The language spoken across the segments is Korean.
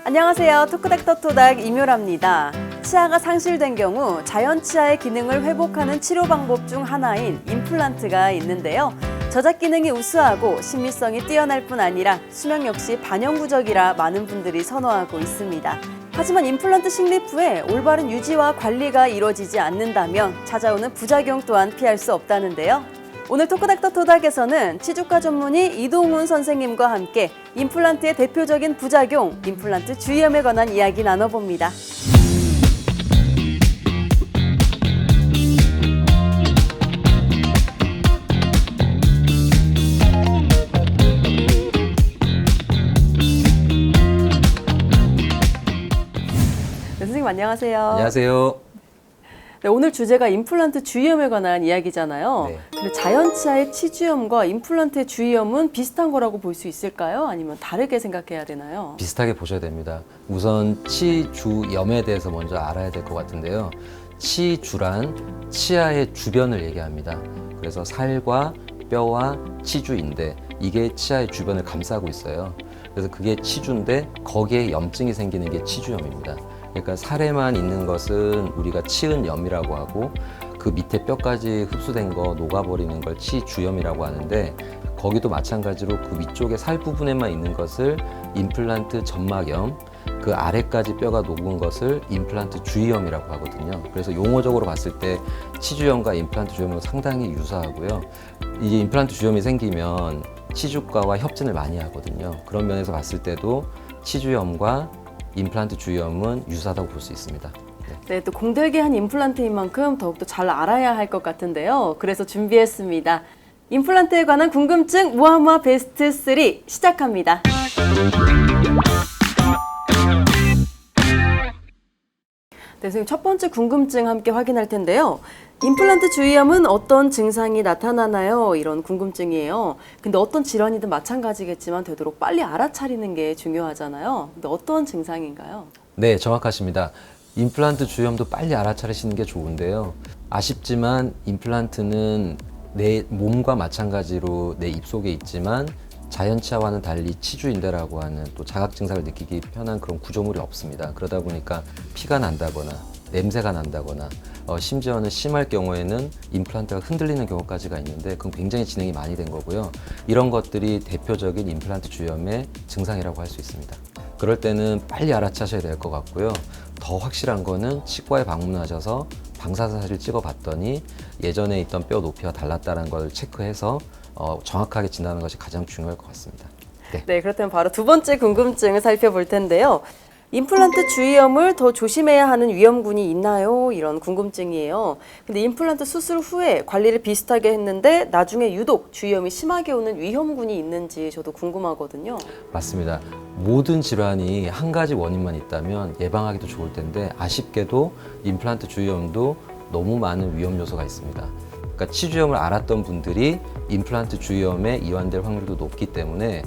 안녕하세요. 토크닥터 토닥 이묘라입니다. 치아가 상실된 경우 자연 치아의 기능을 회복하는 치료 방법 중 하나인 임플란트가 있는데요. 저작 기능이 우수하고 신미성이 뛰어날 뿐 아니라 수명 역시 반영구적이라 많은 분들이 선호하고 있습니다. 하지만 임플란트 식립 후에 올바른 유지와 관리가 이루어지지 않는다면 찾아오는 부작용 또한 피할 수 없다는데요. 오늘 토크닥터 토닥에서는 치주과 전문의 이동훈 선생님과 함께 임플란트의 대표적인 부작용, 임플란트 주의염에 관한 이야기 나눠봅니다. 네, 선생님 안녕하세요. 안녕하세요. 네, 오늘 주제가 임플란트 주의염에 관한 이야기잖아요. 네. 근데 자연 치아의 치주염과 임플란트의 주의염은 비슷한 거라고 볼 수 있을까요? 아니면 다르게 생각해야 되나요? 비슷하게 보셔야 됩니다. 우선 치주염에 대해서 먼저 알아야 될 것 같은데요. 치주란 치아의 주변을 얘기합니다. 그래서 살과 뼈와 치주인데 이게 치아의 주변을 감싸고 있어요. 그래서 그게 치주인데 거기에 염증이 생기는 게 치주염입니다. 그러니까 살에만 있는 것은 우리가 치은염이라고 하고 그 밑에 뼈까지 흡수된 거 녹아버리는 걸 치주염이라고 하는데 거기도 마찬가지로 그 위쪽에 살 부분에만 있는 것을 임플란트 점막염, 그 아래까지 뼈가 녹은 것을 임플란트 주의염이라고 하거든요. 그래서 용어적으로 봤을 때 치주염과 임플란트 주염은 상당히 유사하고요. 이게 임플란트 주염이 생기면 치주과와 협진을 많이 하거든요. 그런 면에서 봤을 때도 치주염과 임플란트 주의염은 유사하다고 볼 수 있습니다. 네, 또 공들기한 임플란트인 만큼 더욱더 잘 알아야 할 것 같은데요. 그래서 준비했습니다. 임플란트에 관한 궁금증 무하무하 베스트 3 시작합니다. 네, 선생님 첫 번째 궁금증 함께 확인할 텐데요. 임플란트 주의염은 어떤 증상이 나타나나요? 이런 궁금증이에요. 근데 어떤 질환이든 마찬가지겠지만 되도록 빨리 알아차리는 게 중요하잖아요. 근데 어떤 증상인가요? 네, 정확하십니다. 임플란트 주의염도 빨리 알아차리시는 게 좋은데요. 아쉽지만 임플란트는 내 몸과 마찬가지로 내 입속에 있지만 자연 치아와는 달리 치주인대라고 하는 또 자각 증상을 느끼기 편한 그런 구조물이 없습니다. 그러다 보니까 피가 난다거나 냄새가 난다거나 심지어는 심할 경우에는 임플란트가 흔들리는 경우까지가 있는데 그건 굉장히 진행이 많이 된 거고요. 이런 것들이 대표적인 임플란트 주의염의 증상이라고 할 수 있습니다. 그럴 때는 빨리 알아차셔야 될 것 같고요. 더 확실한 거는 치과에 방문하셔서 방사선을 찍어봤더니 예전에 있던 뼈 높이와 달랐다는 걸 체크해서 정확하게 진단하는 것이 가장 중요할 것 같습니다. 네, 그렇다면 바로 두 번째 궁금증을 살펴볼 텐데요. 임플란트 주의염을 더 조심해야 하는 위험군이 있나요? 이런 궁금증이에요. 근데 임플란트 수술 후에 관리를 비슷하게 했는데 나중에 유독 주의염이 심하게 오는 위험군이 있는지 저도 궁금하거든요. 맞습니다. 모든 질환이 한 가지 원인만 있다면 예방하기도 좋을 텐데 아쉽게도 임플란트 주의염도 너무 많은 위험 요소가 있습니다. 그러니까 치주염을 앓았던 분들이 임플란트 주의염에 이완될 확률도 높기 때문에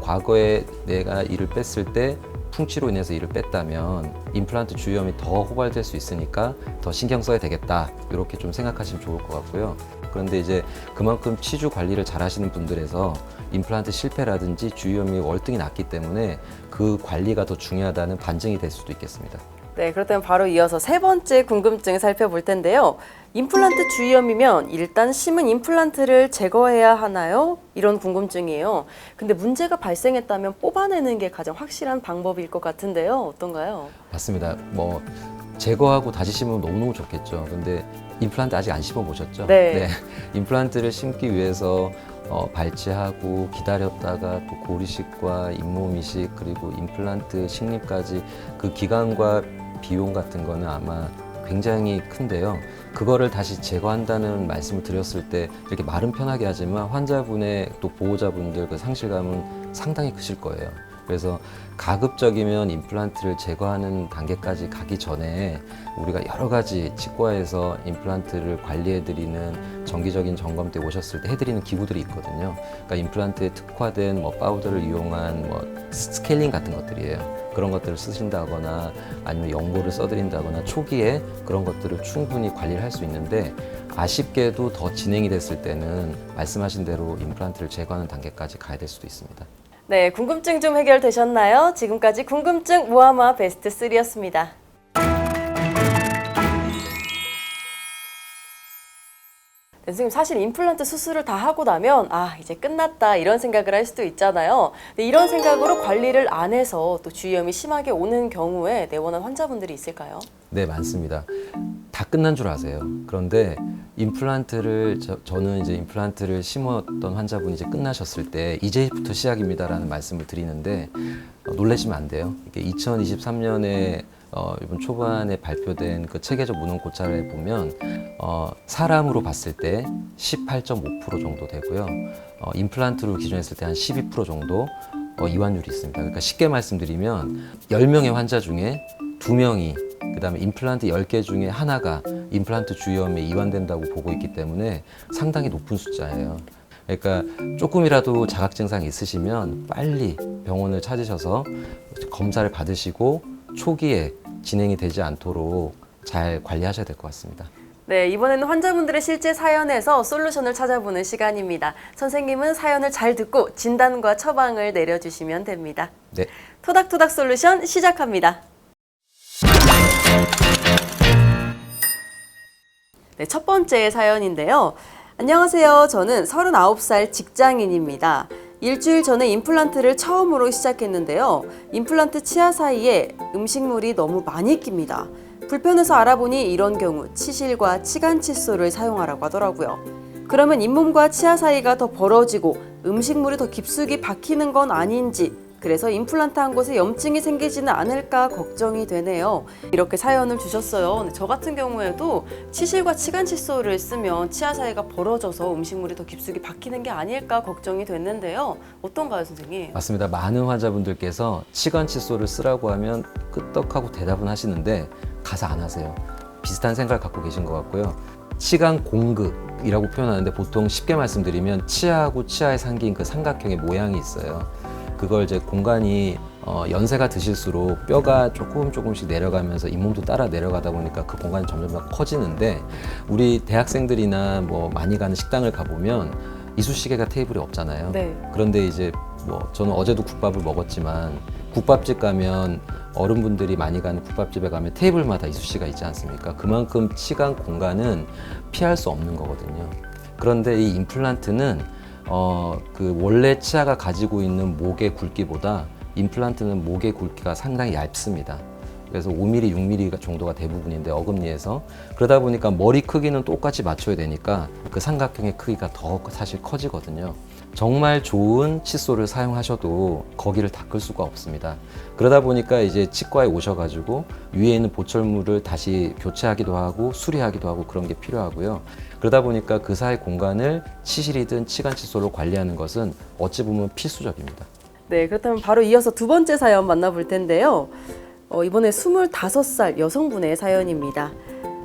과거에 내가 이를 뺐을 때 풍치로 인해서 이를 뺐다면 임플란트 주의염이 더 호발될 수 있으니까 더 신경 써야 되겠다 이렇게 좀 생각하시면 좋을 것 같고요. 그런데 이제 그만큼 치주 관리를 잘 하시는 분들에서 임플란트 실패라든지 주의염이 월등히 낮기 때문에 그 관리가 더 중요하다는 반증이 될 수도 있겠습니다. 네, 그렇다면 바로 이어서 세 번째 궁금증을 살펴볼 텐데요. 임플란트 주의염이면 일단 심은 임플란트를 제거해야 하나요? 이런 궁금증이에요. 근데 문제가 발생했다면 뽑아내는 게 가장 확실한 방법일 것 같은데요. 어떤가요? 맞습니다. 제거하고 다시 심으면 너무너무 좋겠죠. 근데 임플란트 아직 안 심어 보셨죠? 네. 임플란트를 심기 위해서 발치하고 기다렸다가 또 고리식과 잇몸이식 그리고 임플란트 식립까지 그 기간과 비용 같은 거는 아마 굉장히 큰데요. 그거를 다시 제거한다는 말씀을 드렸을 때 이렇게 말은 편하게 하지만 환자분의 또 보호자분들 그 상실감은 상당히 크실 거예요. 그래서 가급적이면 임플란트를 제거하는 단계까지 가기 전에 우리가 여러 가지 치과에서 임플란트를 관리해드리는 정기적인 점검 때 오셨을 때 해드리는 기구들이 있거든요. 그러니까 임플란트에 특화된 파우더를 이용한 스케일링 같은 것들이에요. 그런 것들을 쓰신다거나 아니면 연고를 써드린다거나 초기에 그런 것들을 충분히 관리를 할 수 있는데 아쉽게도 더 진행이 됐을 때는 말씀하신 대로 임플란트를 제거하는 단계까지 가야 될 수도 있습니다. 네, 궁금증 좀 해결되셨나요? 지금까지 궁금증 모아모아 베스트 3였습니다. 네, 선생님, 사실 임플란트 수술을 다 하고 나면 이제 끝났다 이런 생각을 할 수도 있잖아요. 근데 이런 생각으로 관리를 안 해서 또 주위염이 심하게 오는 경우에 내원한 환자분들이 있을까요? 네, 많습니다. 다 끝난 줄 아세요. 그런데 임플란트를 저는 이제 임플란트를 심었던 환자분이 이제 끝나셨을 때 이제부터 시작입니다라는 말씀을 드리는데 놀라시면 안 돼요. 이게 2023년에 이번 초반에 발표된 그 체계적 문헌 고찰에 보면 사람으로 봤을 때 18.5% 정도 되고요. 임플란트로 기준했을 때 한 12% 정도 이완율이 있습니다. 그러니까 쉽게 말씀드리면 10명의 환자 중에 2명이 그다음에 임플란트 10개 중에 하나가 임플란트 주위염에 이완된다고 보고 있기 때문에 상당히 높은 숫자예요. 그러니까 조금이라도 자각 증상이 있으시면 빨리 병원을 찾으셔서 검사를 받으시고 초기에 진행이 되지 않도록 잘 관리하셔야 될 것 같습니다. 네, 이번에는 환자분들의 실제 사연에서 솔루션을 찾아보는 시간입니다. 선생님은 사연을 잘 듣고 진단과 처방을 내려주시면 됩니다. 네. 토닥토닥 솔루션 시작합니다. 네, 첫 번째 사연인데요. 안녕하세요. 저는 39살 직장인입니다. 일주일 전에 임플란트를 처음으로 시작했는데요. 임플란트 치아 사이에 음식물이 너무 많이 낍니다. 불편해서 알아보니 이런 경우 치실과 치간 칫솔을 사용하라고 하더라고요. 그러면 잇몸과 치아 사이가 더 벌어지고 음식물이 더 깊숙이 박히는 건 아닌지, 그래서 임플란트 한 곳에 염증이 생기지는 않을까 걱정이 되네요. 이렇게 사연을 주셨어요. 근데 저 같은 경우에도 치실과 치간 칫솔을 쓰면 치아 사이가 벌어져서 음식물이 더 깊숙이 박히는 게 아닐까 걱정이 됐는데요. 어떤가요, 선생님? 맞습니다. 많은 환자분들께서 치간 칫솔을 쓰라고 하면 끄떡하고 대답은 하시는데 가서 안 하세요. 비슷한 생각을 갖고 계신 것 같고요. 치간 공극이라고 표현하는데 보통 쉽게 말씀드리면 치아하고 치아에 생긴 그 삼각형의 모양이 있어요. 그걸 이제 공간이 연세가 드실수록 뼈가 조금씩 내려가면서 잇몸도 따라 내려가다 보니까 그 공간이 점점 더 커지는데 우리 대학생들이나 뭐 많이 가는 식당을 가보면 이쑤시개가 테이블에 없잖아요. 네. 그런데 이제 뭐 저는 어제도 국밥을 먹었지만 국밥집 가면 어른분들이 많이 가는 국밥집에 가면 테이블마다 이쑤시개가 있지 않습니까? 그만큼 치간 공간은 피할 수 없는 거거든요. 그런데 이 임플란트는 그 원래 치아가 가지고 있는 목의 굵기보다 임플란트는 목의 굵기가 상당히 얇습니다. 그래서 5mm, 6mm 정도가 대부분인데 어금니에서 그러다 보니까 머리 크기는 똑같이 맞춰야 되니까 그 삼각형의 크기가 더 사실 커지거든요. 정말 좋은 칫솔을 사용하셔도 거기를 닦을 수가 없습니다. 그러다 보니까 이제 치과에 오셔가지고 위에 있는 보철물을 다시 교체하기도 하고 수리하기도 하고 그런 게 필요하고요. 그러다 보니까 그 사이 공간을 치실이든 치간 칫솔로 관리하는 것은 어찌 보면 필수적입니다. 네, 그렇다면 바로 이어서 두 번째 사연 만나볼 텐데요. 이번에 25살 여성분의 사연입니다.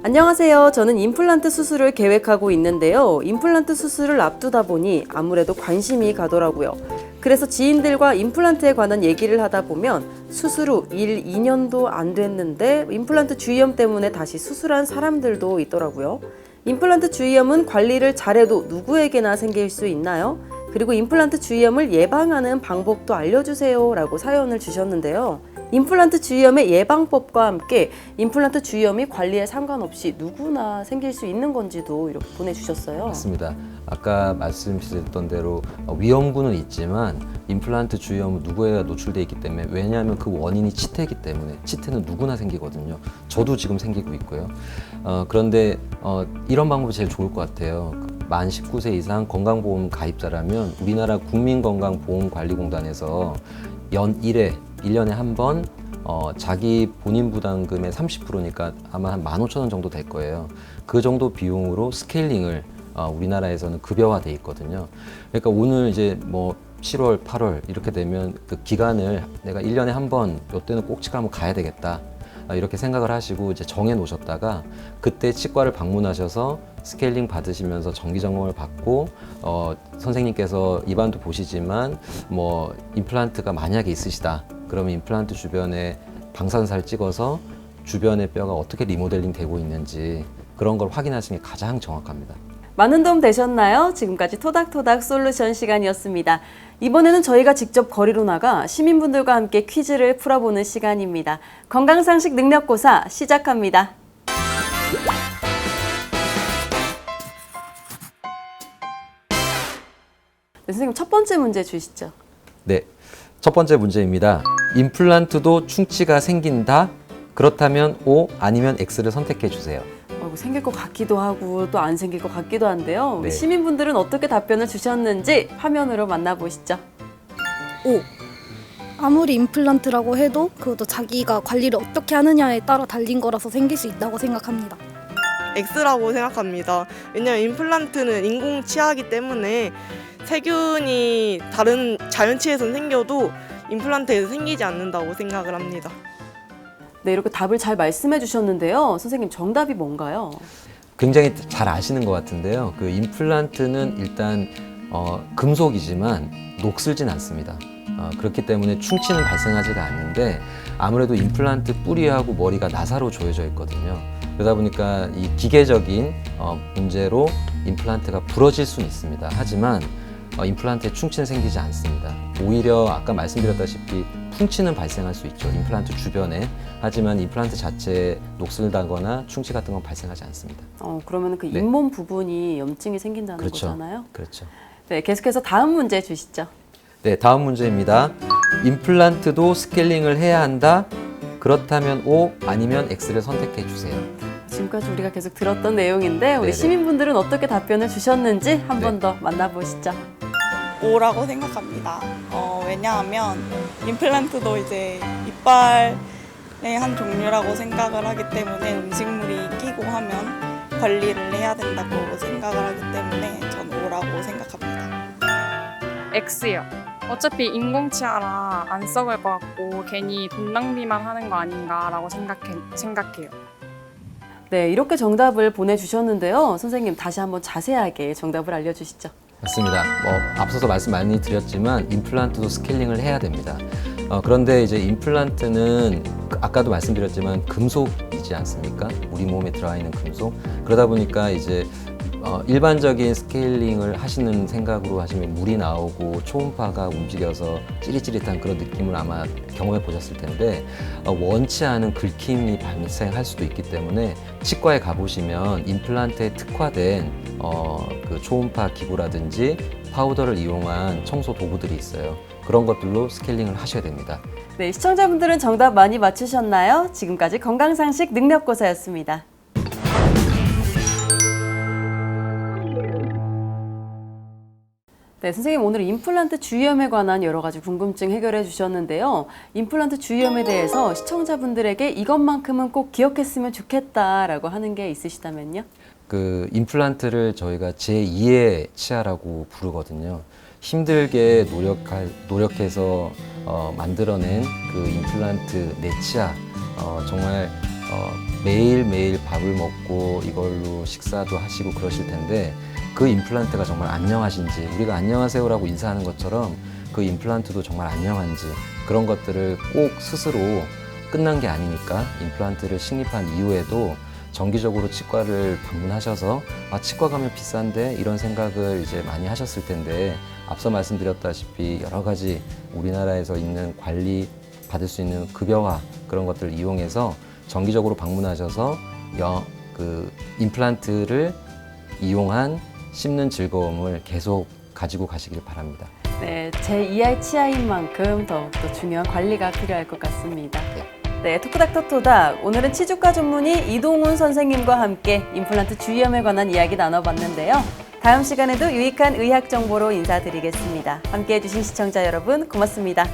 안녕하세요. 저는 임플란트 수술을 계획하고 있는데요. 임플란트 수술을 앞두다 보니 아무래도 관심이 가더라고요. 그래서 지인들과 임플란트에 관한 얘기를 하다 보면 수술 후 1, 2년도 안 됐는데 임플란트 주위염 때문에 다시 수술한 사람들도 있더라고요. 임플란트 주위염은 관리를 잘해도 누구에게나 생길 수 있나요? 그리고 임플란트 주위염을 예방하는 방법도 알려주세요 라고 사연을 주셨는데요. 임플란트 주위염의 예방법과 함께 임플란트 주위염이 관리에 상관없이 누구나 생길 수 있는 건지도 이렇게 보내주셨어요. 맞습니다. 아까 말씀드렸던 대로 위험군은 있지만 임플란트 주위염은 누구에게 노출되어 있기 때문에 왜냐하면 그 원인이 치태이기 때문에 치태는 누구나 생기거든요. 저도 지금 생기고 있고요. 그런데 이런 방법이 제일 좋을 것 같아요. 만 19세 이상 건강보험 가입자라면 우리나라 국민건강보험관리공단에서 연 1회 1년에 한 번 자기 본인 부담금의 30%니까 아마 한 15,000원 정도 될 거예요. 그 정도 비용으로 스케일링을 우리나라에서는 급여화돼 있거든요. 그러니까 오늘 이제 뭐 7월, 8월 이렇게 되면 그 기간을 내가 1년에 한 번 이때는 꼭 치과 한번 가야 되겠다. 이렇게 생각을 하시고 이제 정해 놓으셨다가 그때 치과를 방문하셔서 스케일링 받으시면서 정기 점검을 받고 선생님께서 입안도 보시지만 뭐 임플란트가 만약에 있으시다 그러면 임플란트 주변에 방사선사를 찍어서 주변의 뼈가 어떻게 리모델링 되고 있는지 그런 걸 확인하시는 게 가장 정확합니다. 많은 도움 되셨나요? 지금까지 토닥토닥 솔루션 시간이었습니다. 이번에는 저희가 직접 거리로 나가 시민분들과 함께 퀴즈를 풀어보는 시간입니다. 건강상식 능력고사 시작합니다. 네, 선생님 첫 번째 문제 주시죠. 네, 첫 번째 문제입니다. 임플란트도 충치가 생긴다? 그렇다면 O 아니면 X를 선택해 주세요. 생길 것 같기도 하고 또 안 생길 것 같기도 한데요. 우리 네. 시민분들은 어떻게 답변을 주셨는지 화면으로 만나보시죠. O. 아무리 임플란트라고 해도 그것도 자기가 관리를 어떻게 하느냐에 따라 달린 거라서 생길 수 있다고 생각합니다. X라고 생각합니다. 왜냐하면 임플란트는 인공 치아이기 때문에 세균이 다른 자연치에선 생겨도 임플란트에서 생기지 않는다고 생각을 합니다. 네, 이렇게 답을 잘 말씀해 주셨는데요. 선생님 정답이 뭔가요? 굉장히 잘 아시는 것 같은데요. 그 임플란트는 일단 금속이지만 녹슬진 않습니다. 그렇기 때문에 충치는 발생하지가 않는데 아무래도 임플란트 뿌리하고 머리가 나사로 조여져 있거든요. 그러다 보니까 이 기계적인 문제로 임플란트가 부러질 수는 있습니다. 하지만 임플란트에 충치는 생기지 않습니다. 오히려 아까 말씀드렸다시피 풍치는 발생할 수 있죠. 임플란트 주변에. 하지만 임플란트 자체에 녹슬다거나 충치 같은 건 발생하지 않습니다. 그러면 그 네. 잇몸 부분이 염증이 생긴다는 그렇죠. 거잖아요. 그렇죠. 네, 계속해서 다음 문제 주시죠. 네, 다음 문제입니다. 임플란트도 스케일링을 해야 한다? 그렇다면 O 아니면 X를 선택해 주세요. 지금까지 우리가 계속 들었던 내용인데 우리 네네. 시민분들은 어떻게 답변을 주셨는지 한 번 네. 더 만나보시죠. O라고 생각합니다. 왜냐하면 임플란트도 이제 이빨의 한 종류라고 생각을 하기 때문에 음식물이 끼고 하면 관리를 해야 된다고 생각을 하기 때문에 전 O라고 생각합니다. X요. 어차피 인공치아라 안 썩을 것 같고 괜히 돈 낭비만 하는 거 아닌가라고 생각해요. 네, 이렇게 정답을 보내주셨는데요. 선생님 다시 한번 자세하게 정답을 알려주시죠. 맞습니다. 앞서서 말씀 많이 드렸지만 임플란트도 스케일링을 해야 됩니다. 그런데 이제 임플란트는 아까도 말씀드렸지만 금속이지 않습니까? 우리 몸에 들어가 있는 금속. 그러다 보니까 이제 일반적인 스케일링을 하시는 생각으로 하시면 물이 나오고 초음파가 움직여서 찌릿찌릿한 그런 느낌을 아마 경험해 보셨을 텐데 원치 않은 긁힘이 발생할 수도 있기 때문에 치과에 가보시면 임플란트에 특화된 그 초음파 기구라든지 파우더를 이용한 청소 도구들이 있어요. 그런 것들로 스케일링을 하셔야 됩니다. 네, 시청자분들은 정답 많이 맞추셨나요? 지금까지 건강상식 능력고사였습니다. 네, 선생님 오늘 임플란트 주위염에 관한 여러 가지 궁금증 해결해 주셨는데요. 임플란트 주위염에 대해서 시청자분들에게 이것만큼은 꼭 기억했으면 좋겠다라고 하는 게 있으시다면요? 그 임플란트를 저희가 제2의 치아라고 부르거든요. 힘들게 노력해서 만들어낸 그 임플란트 내 치아, 정말 매일매일 밥을 먹고 이걸로 식사도 하시고 그러실 텐데 그 임플란트가 정말 안녕하신지, 우리가 안녕하세요라고 인사하는 것처럼 그 임플란트도 정말 안녕한지, 그런 것들을 꼭 스스로 끝난 게 아니니까 임플란트를 식립한 이후에도 정기적으로 치과를 방문하셔서 치과 가면 비싼데 이런 생각을 이제 많이 하셨을 텐데, 앞서 말씀드렸다시피 여러 가지 우리나라에서 있는 관리 받을 수 있는 급여화 그런 것들을 이용해서 정기적으로 방문하셔서 그 임플란트를 이용한 씹는 즐거움을 계속 가지고 가시길 바랍니다. 네, 제2의 치아인 만큼 더욱더 중요한 관리가 필요할 것 같습니다. 네, 토크닥 오늘은 치주과 전문의 이동훈 선생님과 함께 임플란트 주위염에 관한 이야기 나눠봤는데요. 다음 시간에도 유익한 의학 정보로 인사드리겠습니다. 함께해 주신 시청자 여러분 고맙습니다.